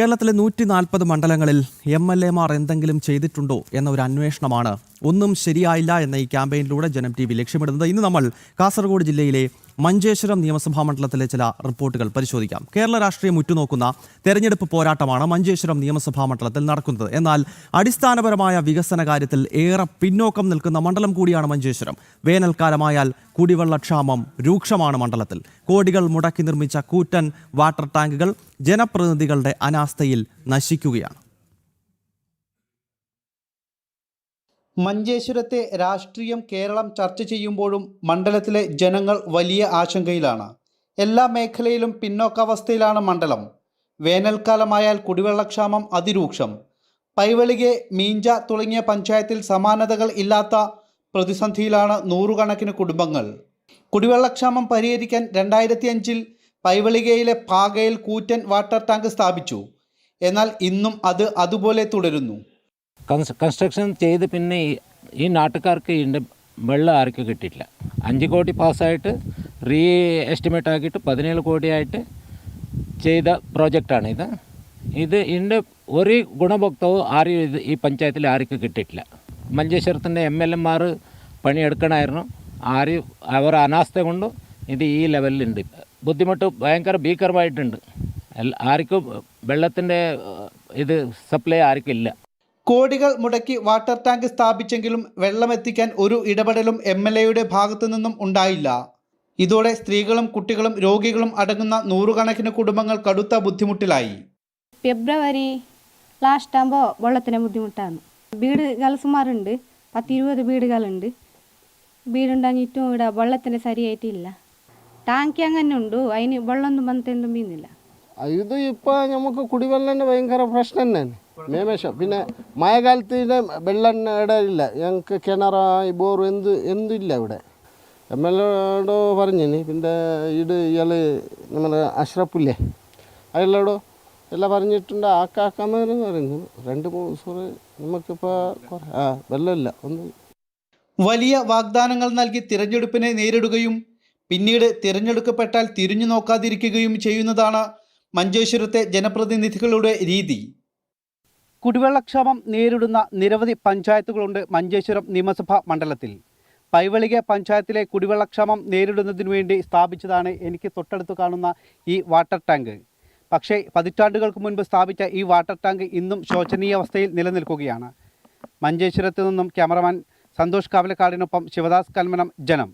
കേരളത്തിലെ 140 മണ്ഡലങ്ങളിൽ എംഎൽഎമാർ എന്തെങ്കിലും ചെയ്തിട്ടുണ്ടോ എന്ന ഒരു അന്വേഷണമാണ് ഒന്നും ശരിയായില്ല എന്ന ഈ ക്യാമ്പയിനിലൂടെ ജനം ടി വി ലക്ഷ്യമിടുന്നത്. ഇന്ന് നമ്മൾ കാസർഗോഡ് ജില്ലയിലെ മഞ്ചേശ്വരം നിയമസഭാ മണ്ഡലത്തിലെ ചില റിപ്പോർട്ടുകൾ പരിശോധിക്കാം. കേരള രാഷ്ട്രീയം ഉറ്റുനോക്കുന്ന തെരഞ്ഞെടുപ്പ് പോരാട്ടമാണ് മഞ്ചേശ്വരം നിയമസഭാ മണ്ഡലത്തിൽ നടക്കുന്നത്. എന്നാൽ അടിസ്ഥാനപരമായ വികസന കാര്യത്തിൽ ഏറെ പിന്നോക്കം നിൽക്കുന്ന മണ്ഡലം കൂടിയാണ് മഞ്ചേശ്വരം. വേനൽക്കാലമായാൽ കുടിവെള്ളക്ഷാമം രൂക്ഷമാണ് മണ്ഡലത്തിൽ. കോടികൾ മുടക്കി നിർമ്മിച്ച കൂറ്റൻ വാട്ടർ ടാങ്കുകൾ ജനപ്രതിനിധികളുടെ അനാസ്ഥയിൽ നശിക്കുകയാണ്. മഞ്ചേശ്വരത്തെ രാഷ്ട്രീയം കേരളം ചർച്ച ചെയ്യുമ്പോഴും മണ്ഡലത്തിലെ ജനങ്ങൾ വലിയ ആശങ്കയിലാണ്. എല്ലാ മേഖലയിലും പിന്നോക്കാവസ്ഥയിലാണ് മണ്ഡലം. വേനൽക്കാലമായാൽ കുടിവെള്ളക്ഷാമം അതിരൂക്ഷം. പൈവളികെ, മീഞ്ച തുടങ്ങിയ പഞ്ചായത്തിൽ സമാനതകൾ ഇല്ലാത്ത പ്രതിസന്ധിയിലാണ് നൂറുകണക്കിന് കുടുംബങ്ങൾ. കുടിവെള്ളക്ഷാമം പരിഹരിക്കാൻ 2005 പൈവളികയിലെ പാകയിൽ കൂറ്റൻ വാട്ടർ ടാങ്ക് സ്ഥാപിച്ചു. എന്നാൽ ഇന്നും അത് അതുപോലെ തുടരുന്നു. കൺസ്ട്രക്ഷൻ ചെയ്ത് പിന്നെ ഈ നാട്ടുകാർക്ക് ഇതിൻ്റെ വെള്ളം ആർക്കും കിട്ടിയിട്ടില്ല. 5 കോടി പാസ്സായിട്ട് റീ എസ്റ്റിമേറ്റ് ആക്കിയിട്ട് 17 കോടിയായിട്ട് ചെയ്ത പ്രോജക്റ്റാണ് ഇത്. ഇതിൻ്റെ ഒരു ഗുണഭോക്താവ് ആരും ഈ പഞ്ചായത്തിൽ ആർക്കും കിട്ടിയിട്ടില്ല. മഞ്ചേശ്വരത്തിൻ്റെ MLA പണിയെടുക്കണമായിരുന്നു. ആരും അവർ അനാസ്ഥ കൊണ്ട് ഇത് ഈ ലെവലിലുണ്ട്. ബുദ്ധിമുട്ട് ഭയങ്കര ഭീകരമായിട്ടുണ്ട്. ആർക്കും വെള്ളത്തിൻ്റെ ഇത് സപ്ലൈ ആർക്കും ഇല്ല. കോടികൾ മുടക്കി വാട്ടർ ടാങ്ക് സ്ഥാപിച്ചെങ്കിലും വെള്ളമെത്തിക്കാൻ ഒരു ഇടപെടലും MLAയുടെ ഭാഗത്തു നിന്നും ഉണ്ടായില്ല. ഇതോടെ സ്ത്രീകളും കുട്ടികളും രോഗികളും അടങ്ങുന്ന നൂറുകണക്കിന് കുടുംബങ്ങൾ കടുത്ത ബുദ്ധിമുട്ടിലായി. ഫെബ്രുവരി ലാസ്റ്റ് ആകുമ്പോൾ വെള്ളത്തിന് ബുദ്ധിമുട്ടാണ്. വീടുകൾ സുമാറുണ്ട്, 10-20 വീടുകളുണ്ട്. വീടുണ്ടാഞ്ഞിട്ടും ഇവിടെ വെള്ളത്തിന് ശരിയായിട്ടില്ല. ടാങ്ക് അങ്ങനെ ഉണ്ട്, അതിന് വെള്ളമൊന്നും വന്നിട്ടൊന്നും വീഴുന്നില്ല. ഇത് ഇപ്പോൾ നമുക്ക് കുടിവെള്ളത്തിൻ്റെ ഭയങ്കര പ്രശ്നം തന്നെയാണ്. മേമേശം പിന്നെ മഴക്കാലത്തിൻ്റെ വെള്ളം ഇടയില്ല. ഞങ്ങൾക്ക് കിണറായി ബോർ എന്തില്ല ഇവിടെ. MLAയോട് പറഞ്ഞിനി. പിന്നെ ഇയാൾ നമ്മുടെ അഷ്റഫില്ലേ അയാളോടോ എല്ലാം പറഞ്ഞിട്ടുണ്ട്. ആക്കാക്കാന്ന് പറഞ്ഞു. 2-3 ദിവസം നമുക്കിപ്പോൾ വെള്ളമില്ല ഒന്നും. വലിയ വാഗ്ദാനങ്ങൾ നൽകി തിരഞ്ഞെടുപ്പിനെ നേരിടുകയും പിന്നീട് തിരഞ്ഞെടുക്കപ്പെട്ടാൽ തിരിഞ്ഞു നോക്കാതിരിക്കുകയും ചെയ്യുന്നതാണ് മഞ്ചേശ്വരത്തെ ജനപ്രതിനിധികളുടെ രീതി. കുടിവെള്ളക്ഷാമം നേരിടുന്ന നിരവധി പഞ്ചായത്തുകളുണ്ട് മഞ്ചേശ്വരം നിയമസഭാ മണ്ഡലത്തിൽ. പൈവളിക പഞ്ചായത്തിലെ കുടിവെള്ളക്ഷാമം നേരിടുന്നതിനു വേണ്ടി സ്ഥാപിച്ചതാണ് എനിക്ക് തൊട്ടടുത്ത് കാണുന്ന ഈ വാട്ടർ ടാങ്ക്. പക്ഷേ പതിറ്റാണ്ടുകൾക്ക് മുൻപ് സ്ഥാപിച്ച ഈ വാട്ടർ ടാങ്ക് ഇന്നും ശോചനീയാവസ്ഥയിൽ നിലനിൽക്കുകയാണ്. മഞ്ചേശ്വരത്ത് നിന്നും ക്യാമറമാൻ സന്തോഷ് കാവലക്കാടിനൊപ്പം ശിവദാസ് കൽമനം, ജനം.